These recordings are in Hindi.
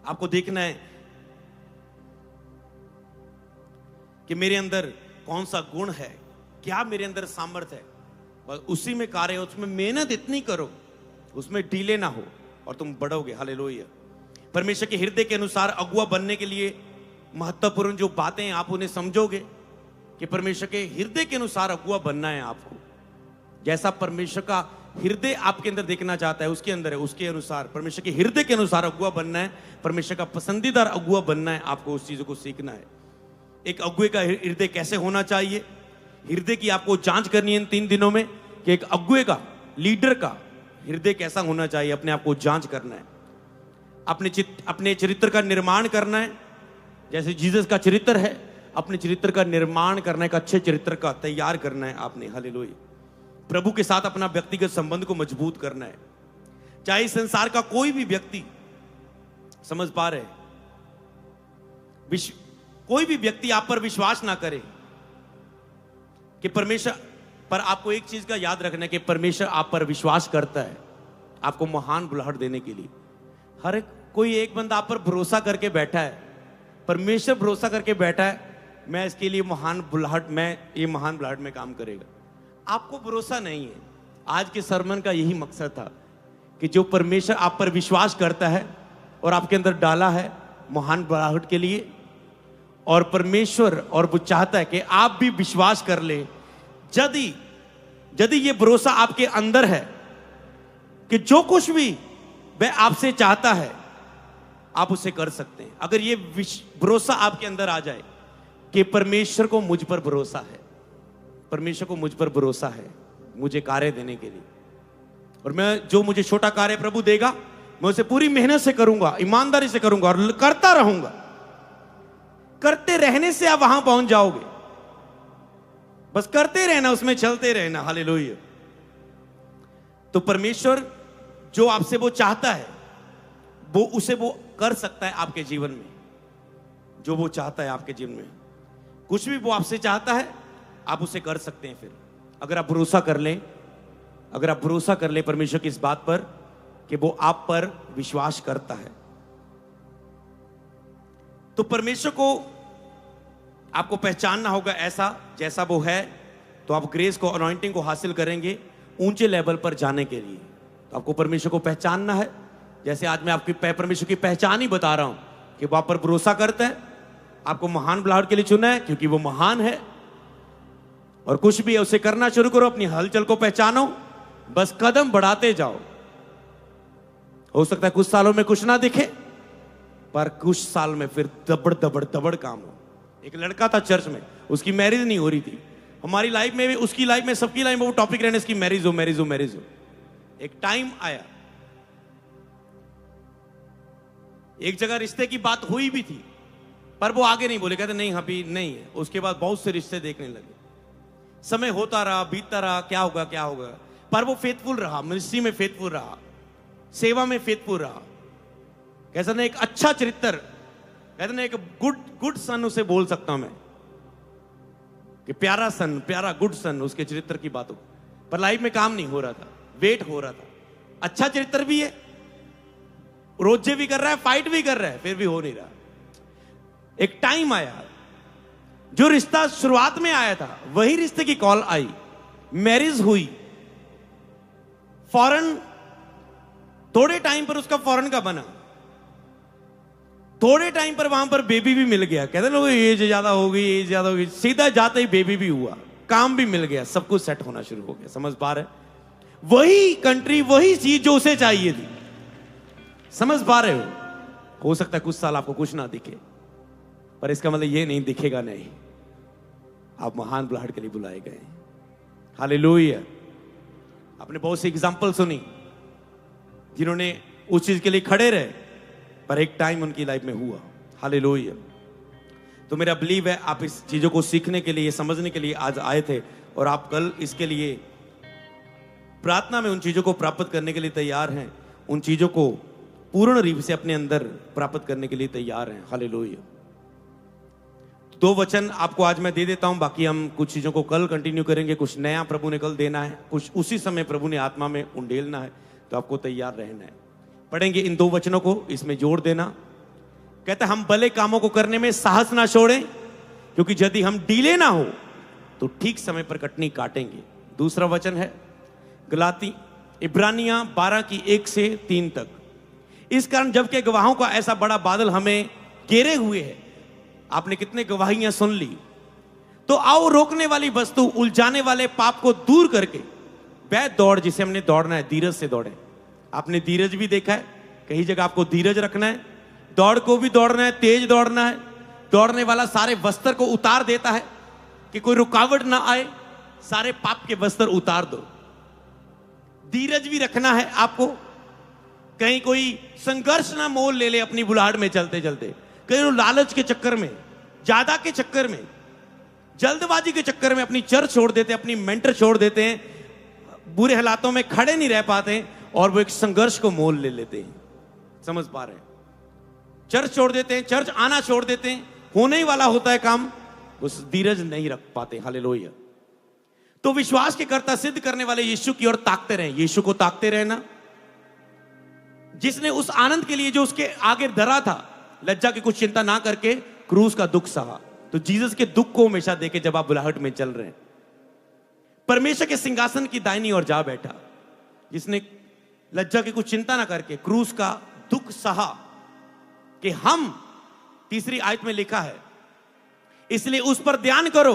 आपको देखना है कि मेरे अंदर कौन सा गुण है, क्या मेरे अंदर सामर्थ्य है, बस उसी में कार्य है। उसमें मेहनत इतनी करो, उसमें डीले ना हो और तुम बढ़ोगे। हालेलुया। परमेश्वर के हृदय के अनुसार अगुआ बनने के लिए महत्वपूर्ण जो बातें हैं आप उन्हें समझोगे कि परमेश्वर के हृदय के अनुसार अगुआ बनना है आपको। जैसा परमेश्वर का हृदय आपके अंदर देखना चाहता है उसके अंदर है, उसके अनुसार परमेश्वर के हृदय के अनुसार अगुआ बनना है। परमेश्वर का पसंदीदा अगुआ बनना है, आपको उस चीजों को सीखना है। एक अगुए का हृदय कैसे होना चाहिए, हृदय की आपको जांच करनी है इन 3 दिनों में कि एक अगुए का, लीडर का हृदय कैसा होना चाहिए। अपने आप को जांच करना है, अपने चरित्र का निर्माण करना है। जैसे जीसस का चरित्र है, अपने चरित्र का निर्माण करना है, एक अच्छे चरित्र का तैयार करना है आपने। हालेलुया। प्रभु के साथ अपना व्यक्तिगत संबंध को मजबूत करना है। चाहे इस संसार का कोई भी व्यक्ति, समझ पा रहे, कोई भी व्यक्ति आप पर विश्वास ना करे कि परमेश्वर पर, आपको एक चीज का याद रखना है कि परमेश्वर आप पर विश्वास करता है आपको महान बुलाहट देने के लिए। हर एक कोई एक बंदा आप पर भरोसा करके बैठा है, परमेश्वर भरोसा करके बैठा है, मैं इसके लिए महान बुलाहट, मैं ये महान बुलाहट में काम करेगा। आपको भरोसा नहीं है। आज के सरमन का यही मकसद था कि जो परमेश्वर आप पर विश्वास करता है और आपके अंदर डाला है महान बुलाहट के लिए, और परमेश्वर और वो चाहता है कि आप भी विश्वास कर ले। यदि ये भरोसा आपके अंदर है कि जो कुछ भी वह आपसे चाहता है आप उसे कर सकते हैं। अगर ये भरोसा आपके अंदर आ जाए कि परमेश्वर को मुझ पर भरोसा है, परमेश्वर को मुझ पर भरोसा है मुझे कार्य देने के लिए, और मैं जो मुझे छोटा कार्य प्रभु देगा मैं उसे पूरी मेहनत से करूंगा, ईमानदारी से करूंगा और करता रहूंगा। करते रहने से आप वहां पहुंच जाओगे। बस करते रहना, उसमें चलते रहना। हालेलुया। तो परमेश्वर जो आपसे वो चाहता है वो उसे वो कर सकता है आपके जीवन में। जो वो चाहता है आपके जीवन में, कुछ भी वो आपसे चाहता है आप उसे कर सकते हैं। फिर अगर आप भरोसा कर लें, अगर आप भरोसा कर लें परमेश्वर की इस बात पर कि वो आप पर विश्वास करता है, तो परमेश्वर को आपको पहचानना होगा ऐसा जैसा वो है। तो आप ग्रेस को, अनॉइंटिंग को हासिल करेंगे ऊंचे लेवल पर जाने के लिए। तो आपको परमेश्वर को पहचानना है। जैसे आज मैं आपकी परमेश्वर की पहचान ही बता रहा हूं कि वो आप पर भरोसा करता है, आपको महान बुलाहट के लिए चुना है क्योंकि वो महान है। और कुछ भी है उसे करना शुरू करो, अपनी हलचल को पहचानो, बस कदम बढ़ाते जाओ। हो सकता है कुछ सालों में कुछ ना दिखे, पर कुछ साल में फिर दबड़ दबड़ दबड़ काम हो। एक लड़का था चर्च में, उसकी मैरिज नहीं हो रही थी। हमारी लाइफ में भी, उसकी लाइफ में, सबकी लाइफ में वो टॉपिक रहने, इसकी मैरिज हो, मैरिज हो, मैरिज हो। एक टाइम आया, एक जगह रिश्ते की बात हुई भी थी, पर वो आगे नहीं बोले, कहते नहीं अभी नहीं है। उसके बाद बहुत से रिश्ते देखने लगे। समय होता रहा, बीतता रहा, क्या होगा क्या होगा, पर वो फेथफुल रहा, मिनिस्ट्री में फेथफुल रहा, सेवा में फेथफुल रहा। कैसा ना एक अच्छा चरित्र, कहते ना एक गुड सन उसे बोल सकता हूं मैं, कि प्यारा सन, प्यारा गुड सन, उसके चरित्र की बातों। पर लाइफ में काम नहीं हो रहा था, वेट हो रहा था। अच्छा चरित्र भी है, रोजे भी कर रहा है, फाइट भी कर रहा है, फिर भी हो नहीं रहा। एक टाइम आया, जो रिश्ता शुरुआत में आया था वही रिश्ते की कॉल आई, मैरिज हुई। फॉरेन, थोड़े टाइम पर उसका फॉरेन का बना, थोड़े टाइम पर वहां पर बेबी भी मिल गया। कहते लोग एज ज्यादा हो गई, एज ज्यादा हो गई, सीधा जाते ही बेबी भी हुआ, काम भी मिल गया, सब कुछ सेट होना शुरू हो गया। समझ पा रहे? वही कंट्री, वही चीज जो उसे चाहिए थी। समझ पा रहे हो सकता है कुछ साल आपको कुछ ना दिखे, पर इसका मतलब ये नहीं दिखेगा नहीं, आप महान बुलाहट के लिए बुलाए गए। हालेलुया। आपने बहुत सी एग्जांपल सुनी जिन्होंने उस चीज के लिए खड़े रहे, पर एक टाइम उनकी लाइफ में हुआ। हालेलुया। तो मेरा बिलीव है आप इस चीजों को सीखने के लिए, समझने के लिए आज आए थे, और आप कल इसके लिए प्रार्थना में उन चीजों को प्राप्त करने के लिए तैयार हैं, उन चीजों को पूर्ण रूप से अपने अंदर प्राप्त करने के लिए तैयार हैं। हालेलुया। 2 वचन आपको आज मैं दे देता हूं, बाकी हम कुछ चीजों को कल कंटिन्यू करेंगे। कुछ नया प्रभु ने कल देना है, कुछ उसी समय प्रभु ने आत्मा में उंडेलना है, तो आपको तैयार रहना है। पढ़ेंगे इन 2 वचनों को, इसमें जोड़ देना कहता है हम भले कामों को करने में साहस ना छोड़ें, क्योंकि यदि हम ढीले ना हो तो ठीक समय पर कटनी काटेंगे। दूसरा वचन है गलाती इब्रानियां 12 की 1 से 3 तक। इस कारण जबकि गवाहों का ऐसा बड़ा बादल हमें घेरे हुए है, आपने कितने गवाहियां सुन ली, तो आओ रोकने वाली वस्तु, उलझाने वाले पाप को दूर करके वह दौड़ जिसे हमने दौड़ना है, धीरज से दौड़े। आपने धीरज भी देखा है, कई जगह आपको धीरज रखना है, दौड़ को भी दौड़ना है, तेज दौड़ना है। दौड़ने वाला सारे वस्त्र को उतार देता है कि कोई रुकावट ना आए, सारे पाप के वस्त्र उतार दो। धीरज भी रखना है आपको, कहीं कोई संघर्ष ना मोल ले ले अपनी बुलाहट में चलते चलते। कहीं लोग लालच के चक्कर में, ज्यादा के चक्कर में, जल्दबाजी के चक्कर में अपनी चर्च छोड़ देते, अपनी मेंटर छोड़ देते हैं, बुरे हालातों में खड़े नहीं रह पाते और वो एक संघर्ष को मोल ले लेते हैं। समझ पा रहे हैं? चर्च छोड़ देते हैं, चर्च आना छोड़ देते हैं, होने ही वाला होता है काम, उस धीरज नहीं रख पाते। हालेलुया। तो विश्वास के कर्ता सिद्ध करने वाले यीशु की ओर ताकते रहे, यीशु को ताकते रहना, जिसने उस आनंद के लिए जो उसके आगे धरा था, लज्जा की कुछ चिंता ना करके क्रूस का दुख सहा। तो जीसस के दुख को हमेशा देखे जब आप बुलाहट में चल रहे हैं। परमेश्वर के सिंहासन की दाहिनी ओर जा बैठा, जिसने लज्जा की कुछ चिंता ना करके क्रूस का दुख सहा, कि हम, तीसरी आयत में लिखा है, इसलिए उस पर ध्यान करो,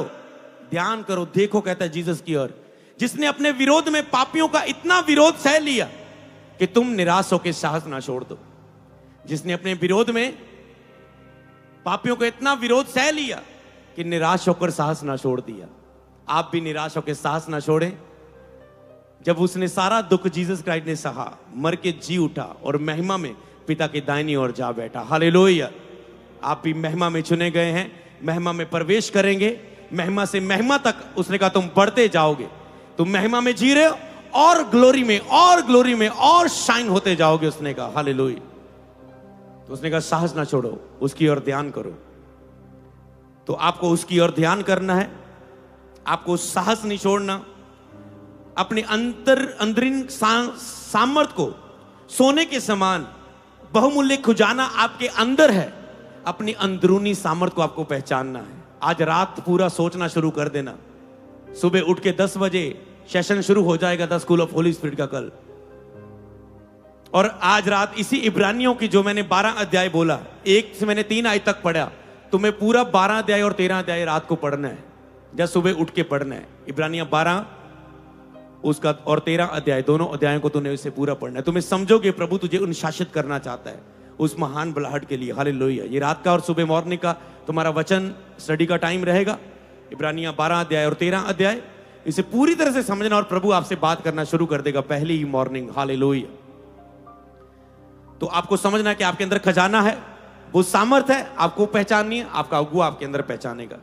ध्यान करो, देखो, कहता है जीसस की ओर, जिसने अपने विरोध में पापियों का इतना विरोध सह लिया कि तुम निराश होकर साहस ना छोड़ दो। जिसने अपने विरोध में पापियों को इतना विरोध सह लिया कि निराश होकर साहस ना छोड़ दिया। आप भी निराश होकर साहस ना छोड़ें। जब उसने सारा दुख जीसस क्राइस्ट ने सहा, मर के जी उठा और महिमा में पिता की दाहिनी ओर जा बैठा। हालेलुया। आप भी महिमा में चुने गए हैं, महिमा में प्रवेश करेंगे, महिमा से महिमा तक उसने कहा तुम बढ़ते जाओगे। तुम महिमा में जी रहे हो और ग्लोरी में और ग्लोरी में और शाइन होते जाओगे, उसने कहा। हालेलुया। तो उसने कहा साहस ना छोड़ो, उसकी ओर ध्यान करो। तो आपको उसकी ओर ध्यान करना है, आपको साहस नहीं छोड़ना। अपने अंदरीन सामर्थ को सोने के समान बहुमूल्य खुजाना आपके अंदर है। अपनी अंदरूनी सामर्थ को आपको पहचानना है। आज रात पूरा सोचना शुरू कर देना। सुबह उठ के 10 बजे सेशन शुरू हो जाएगा the school of Holi spirit का कल। और आज रात इसी इब्रानियों की जो मैंने 12 अध्याय बोला, 1 से मैंने 3 आयत तक पढ़ा, तुम्हें पूरा 12 अध्याय और 13 अध्याय रात को पढ़ना है, या सुबह उठ के पढ़ना है। इब्रानियां 12 उसका और 13 अध्याय, दोनों अध्यायों को तूने उससे पूरा पढ़ना है। तुम्हें समझोगे प्रभु तुझे अनुशासित करना चाहता है उस महान बुलाहट के लिए। हालेलुया। ये रात का और सुबह मॉर्निंग का तुम्हारा वचन स्टडी का टाइम रहेगा। इब्रानियां 12 अध्याय और 13 अध्याय, इसे पूरी तरह से समझना और प्रभु आपसे बात करना शुरू कर देगा पहली ही मॉर्निंग। हालेलुया। तो आपको समझना है कि आपके अंदर खजाना है, वो सामर्थ है, आपको पहचाननी है, आपका अगुआ आपके अंदर पहचानेगा।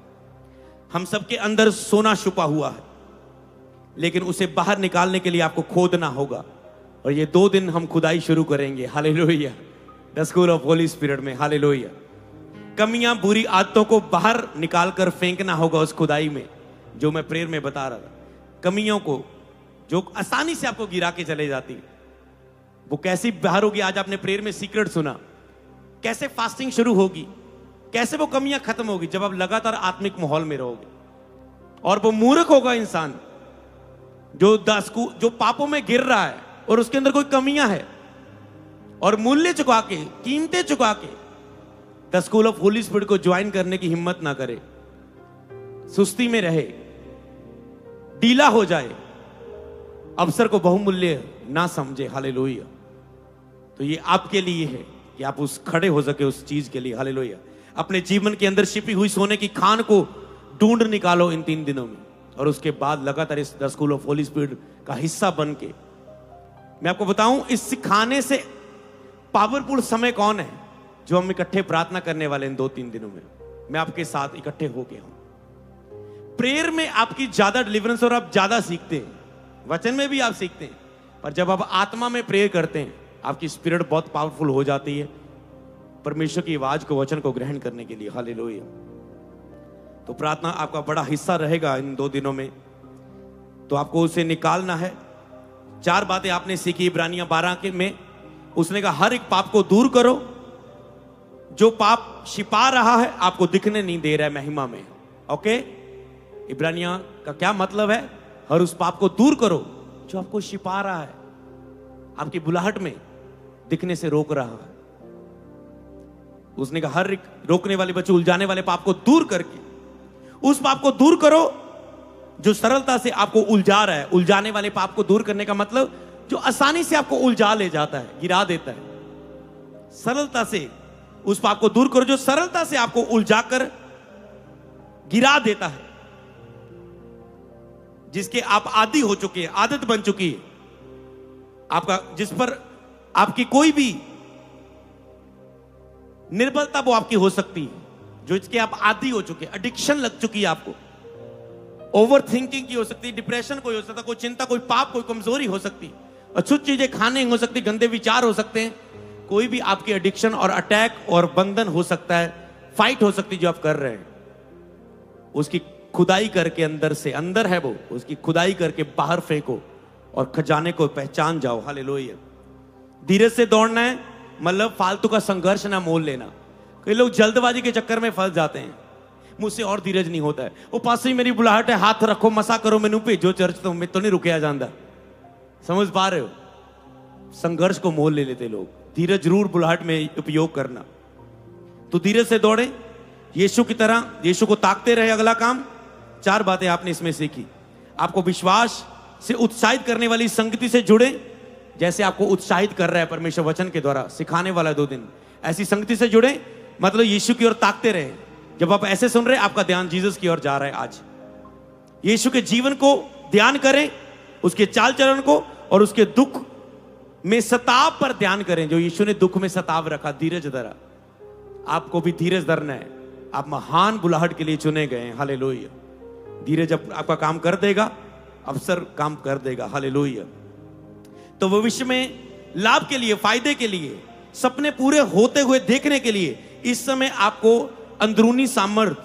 हम सबके अंदर सोना छुपा हुआ है, लेकिन उसे बाहर निकालने के लिए आपको खोदना होगा। और ये 2 दिन हम खुदाई शुरू करेंगे। Hallelujah. The school of Holi spirit में। हालेलुया। कमियां, बुरी आदतों को बाहर निकालकर फेंकना होगा उस खुदाई में, जो मैं प्रेयर में बता रहा था। कमियों को जो आसानी से आपको गिरा के चले जाती है, वो कैसी बाहर होगी। आज आपने प्रेयर में सीक्रेट सुना, कैसे फास्टिंग शुरू होगी, कैसे वो कमियां खत्म होगी, जब आप लगातार आत्मिक माहौल में रहोगे। और वो मूर्ख होगा इंसान जो पापों में गिर रहा है और उसके अंदर कोई कमियां है, और मूल्य चुका के, कीमतें चुका के the school of Holi spirit को ज्वाइन करने की हिम्मत ना करे, सुस्ती में रहे, ढीला हो जाए, अवसर को बहुमूल्य ना समझे। हालेलुया। तो ये आपके लिए है कि आप उस खड़े हो सके उस चीज के लिए। हालेलुया। अपने जीवन के अंदर छिपी हुई सोने की खान को ढूंढ निकालो इन 3 दिनों में, और उसके बाद लगातार इस the school of Holi spirit का हिस्सा बन के। मैं आपको बताऊं, इस सिखाने से पावरफुल समय कौन है, जो हम इकट्ठे प्रार्थना करने वाले इन 2-3 दिनों में। मैं आपके साथ इकट्ठे हो गया हूं। प्रेयर में आपकी ज्यादा डिलीवरेंस और आप ज्यादा सीखते हैं, वचन में भी आप सीखते हैं, पर जब आप आत्मा में प्रेयर करते हैं, आपकी स्पिरिट बहुत पावरफुल हो जाती है परमेश्वर की आवाज को, वचन को ग्रहण करने के लिए। हालेलुया। तो प्रार्थना आपका बड़ा हिस्सा रहेगा इन 2 दिनों में, तो आपको उसे निकालना है। 4 बातें आपने सीखी इब्रानियां 12 के में। उसने कहा हर एक पाप को दूर करो, जो पाप छिपा रहा है आपको दिखने नहीं दे रहा है महिमा में। ओके, इब्रानिया का क्या मतलब है? हर उस पाप को दूर करो जो आपको छिपा रहा है, आपकी बुलाहट में दिखने से रोक रहा है। उसने कहा हर एक रोकने वाले बच्चे उलझाने वाले पाप को दूर करके उस पाप को दूर करो जो सरलता से आपको उलझा रहा है। उलझाने वाले पाप को दूर करने का मतलब जो आसानी से आपको उलझा ले जाता है, गिरा देता है। सरलता से उस पाप को दूर करो जो सरलता से आपको उलझाकर गिरा देता है, जिसके आप आदी हो चुके हैं, आदत बन चुकी है आपका, जिस पर आपकी कोई भी निर्बलता वो आपकी हो सकती है, जो इसके आप आदी हो चुके हैं, एडिक्शन लग चुकी है आपको। ओवर थिंकिंग की हो सकती है, डिप्रेशन कोई हो सकता है, कोई चिंता, कोई पाप, कोई कमजोरी हो सकती है, अछूत चीजें खाने हो सकती, गंदे विचार हो सकते हैं, कोई भी आपकी एडिक्शन और अटैक और बंधन हो सकता है, फाइट हो सकती है जो आप कर रहे हैं। उसकी खुदाई करके अंदर से, अंदर है वो, उसकी खुदाई करके बाहर फेंको और खजाने को पहचान जाओ। हालेलुया। धीरज से दौड़ना है मतलब फालतू का संघर्ष ना मोल लेना। कई लोग जल्दबाजी के चक्कर में फंस जाते हैं, मुझसे और धीरज नहीं होता है, वो पास ही मेरी बुलाहट है, हाथ रखो मसा करो मैनू भेजो चर्च, तो मैं तो नहीं रुकया जाता। समझ पा रहे हो? संघर्ष को मोल ले लेते लोग। धीरज जरूर बुलाहट में उपयोग करना। तो धीरज से दौड़े, यीशु की तरह यीशु को ताकते रहे। अगला काम, 4 बातें आपने इसमें सीखी। आपको विश्वास से उत्साहित करने वाली संगति से जुड़े, जैसे आपको उत्साहित कर रहा है परमेश्वर वचन के द्वारा सिखाने वाला 2 दिन, ऐसी संगति से जुड़े, मतलब यीशु की ओर ताकते रहे। जब आप ऐसे सुन रहे, आपका ध्यान जीसस की ओर जा रहा है। आज यीशु के जीवन को ध्यान करें, उसके चाल चलन को, और उसके दुख में सताव पर ध्यान करें जो यीशु ने दुख में सताव रखा, धीरज धरा। आपको भी धीरज धरना है। आप महान बुलाहट के लिए चुने गए हैं। हालेलुया। धीरज आपका काम कर देगा, अवसर काम कर देगा। हालेलुया। तो भविष्य में लाभ के लिए, फायदे के लिए, सपने पूरे होते हुए देखने के लिए इस समय आपको अंदरूनी सामर्थ्य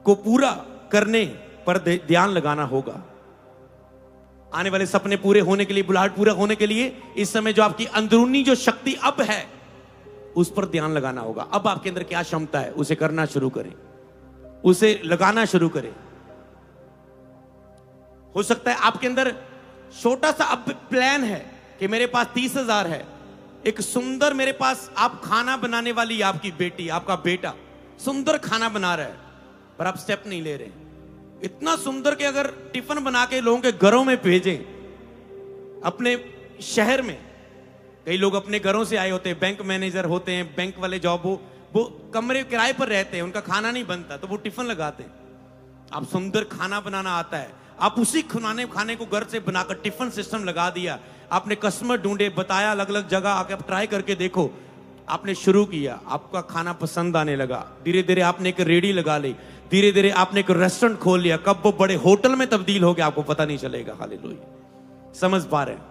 को पूरा करने पर ध्यान लगाना होगा। आने वाले सपने पूरे होने के लिए, बुलाहट पूरा होने के लिए इस समय जो आपकी अंदरूनी जो शक्ति अब है उस पर ध्यान लगाना होगा। अब आपके अंदर क्या क्षमता है उसे करना शुरू करें, उसे लगाना शुरू करें। हो सकता है आपके अंदर छोटा सा अब प्लान है कि मेरे पास 30,000 है, एक सुंदर, मेरे पास आप खाना बनाने वाली आपकी बेटी, आपका बेटा सुंदर खाना बना रहा है, पर आप स्टेप नहीं ले रहे। इतना सुंदर कि अगर टिफिन बना के लोगों के घरों में भेजें, अपने शहर में कई लोग अपने घरों से आए होते हैं, बैंक मैनेजर होते हैं, बैंक वाले जॉब हो, वो कमरे किराए पर रहते हैं, उनका खाना नहीं बनता तो वो टिफिन लगाते हैं। आप सुंदर खाना बनाना आता है, आप उसी खाने को घर से बनाकर टिफिन सिस्टम लगा दिया, आपने कस्टमर ढूंढे, बताया अलग अलग जगह आके आप ट्राई करके देखो, आपने शुरू किया, आपका खाना पसंद आने लगा, धीरे धीरे आपने एक रेडी लगा ली, धीरे धीरे आपने एक रेस्टोरेंट खोल लिया, कब वो बड़े होटल में तब्दील हो गया आपको पता नहीं चलेगा। हालेलुया। समझ पा रहे हैं?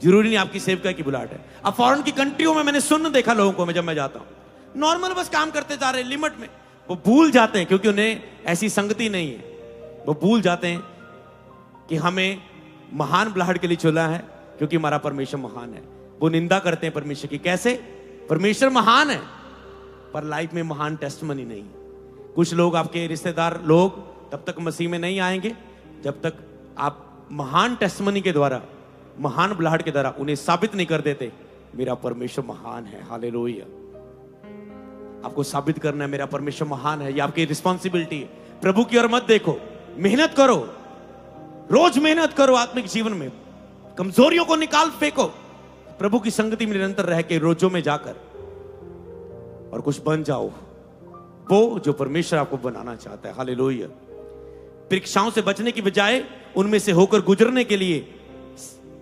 जरूरी नहीं आपकी सेवका की बुलाहट है। अब फॉरेन की कंट्रियों में मैंने सुन देखा लोगों को, जब मैं जाता हूं नॉर्मल बस काम करते जा रहे हैं लिमिट में, वो भूल जाते हैं क्योंकि उन्हें ऐसी संगति नहीं है, वो भूल जाते हैं कि हमें महान बुलाहट के लिए चुना है क्योंकि हमारा परमेश्वर महान है। वो निंदा करते हैं परमेश्वर की, कैसे? परमेश्वर महान है पर लाइफ में महान टेस्टमनी नहीं। कुछ लोग, आपके रिश्तेदार लोग तब तक मसीह में नहीं आएंगे जब तक आप महान टेस्टमनी के द्वारा, महान बुलाहट के द्वारा उन्हें साबित नहीं कर देते मेरा परमेश्वर महान है। हालेलुया। आपको साबित करना है मेरा परमेश्वर महान है, ये आपकी रिस्पॉन्सिबिलिटी है। प्रभु की ओर मत देखो, मेहनत करो, रोज मेहनत करो, आत्मिक जीवन में कमजोरियों को निकाल फेंको, प्रभु की संगति में निरंतर रह के रोजों में जाकर और कुछ बन जाओ वो जो परमेश्वर आपको बनाना चाहता है। हालेलुया। परीक्षाओं से बचने की बजाय उनमें से होकर गुजरने के लिए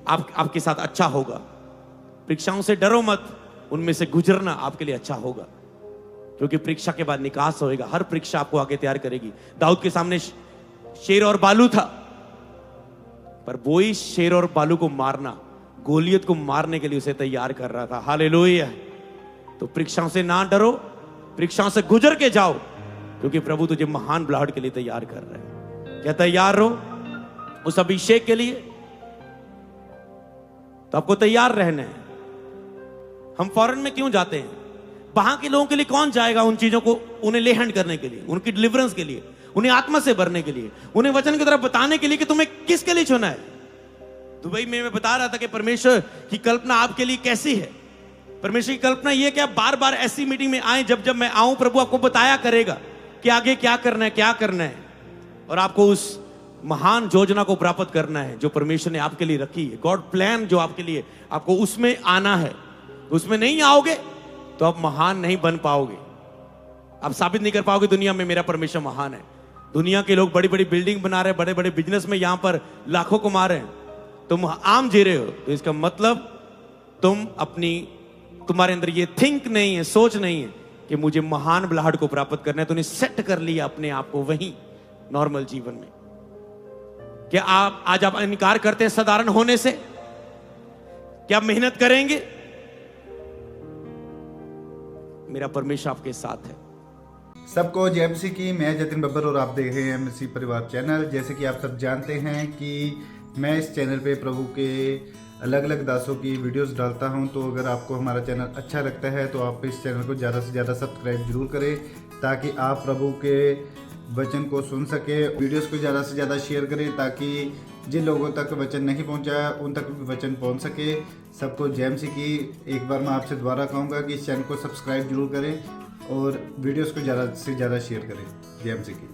आपके साथ अच्छा होगा। परीक्षाओं से डरो मत, उनमें से गुजरना आपके लिए अच्छा होगा, क्योंकि परीक्षा के बाद निकास होएगा। हर परीक्षा आपको आगे तैयार करेगी। दाऊद के सामने शेर और बालू था, पर वो ही शेर और बालू को मारना, गोलियत को मारने के लिए उसे तैयार कर रहा था। हालेलुया। तो परीक्षाओं से ना डरो, परीक्षाओं से गुजर के जाओ, क्योंकि प्रभु तुझे महान बुलाहट के लिए तैयार कर रहे हैं। क्या तैयार हो उस अभिषेक के लिए? तो आपको तैयार रहना है। हम फॉरेन में क्यों जाते हैं? वहां के लोगों के लिए कौन जाएगा उन चीजों को उन्हें ले हैंड करने के लिए, उनकी डिलीवरेंस के लिए, उन्हें आत्मा से भरने के लिए, उन्हें वचन की तरफ बताने के लिए कि तुम्हें किसके लिए चुना है। दुबई में मैं बता रहा था कि परमेश्वर की कल्पना आपके लिए कैसी है। परमेश्वर की कल्पना यह कि आप बार बार ऐसी मीटिंग में आए, जब जब मैं आऊं प्रभु आपको बताया करेगा कि आगे क्या करना है, क्या करना है, और आपको उस महान योजना को प्राप्त करना है जो परमेश्वर ने आपके लिए रखी है। गॉड प्लान जो आपके लिए, आपको उसमें आना है। उसमें नहीं आओगे तो आप महान नहीं बन पाओगे। आप साबित नहीं कर पाओगे दुनिया में मेरा परमेश्वर महान है। दुनिया के लोग बड़ी बड़ी बिल्डिंग बना रहे हैं, बड़े बड़े बिजनेस में यहां पर लाखों कमा रहे हैं, तुम आम जी रहे हो, तो इसका मतलब तुम्हारे अंदर ये थिंक नहीं है, सोच नहीं है कि मुझे महान बुलाहट को प्राप्त करना है। तूने सेट कर लिया अपने आप को वहीं नॉर्मल जीवन में। क्या आज आप इनकार करते हैं साधारण होने से? क्या आप मेहनत करेंगे? मेरा परमेश्वर आपके साथ है। सबको जय मसीह की। मैं जतिन बब्बर और आप देख रहे हैं मसीह परिवार चैनल। जैसे कि आप सब जानते हैं कि मैं इस चैनल पे प्रभु के अलग अलग दासों की वीडियोस डालता हूं, तो अगर आपको हमारा चैनल अच्छा लगता है तो आप इस चैनल को ज़्यादा से ज़्यादा सब्सक्राइब जरूर करें, ताकि आप प्रभु के वचन को सुन सके। वीडियोस को ज़्यादा से ज़्यादा शेयर करें ताकि जिन लोगों तक वचन नहीं पहुंचा उन तक भी वचन पहुंच सके। सबको जय मसीह की। एक बार मैं आपसे दोबारा कहूँगा कि इस चैनल को सब्सक्राइब जरूर करें और वीडियोस को ज़्यादा से ज़्यादा शेयर करें। जय मसीह की।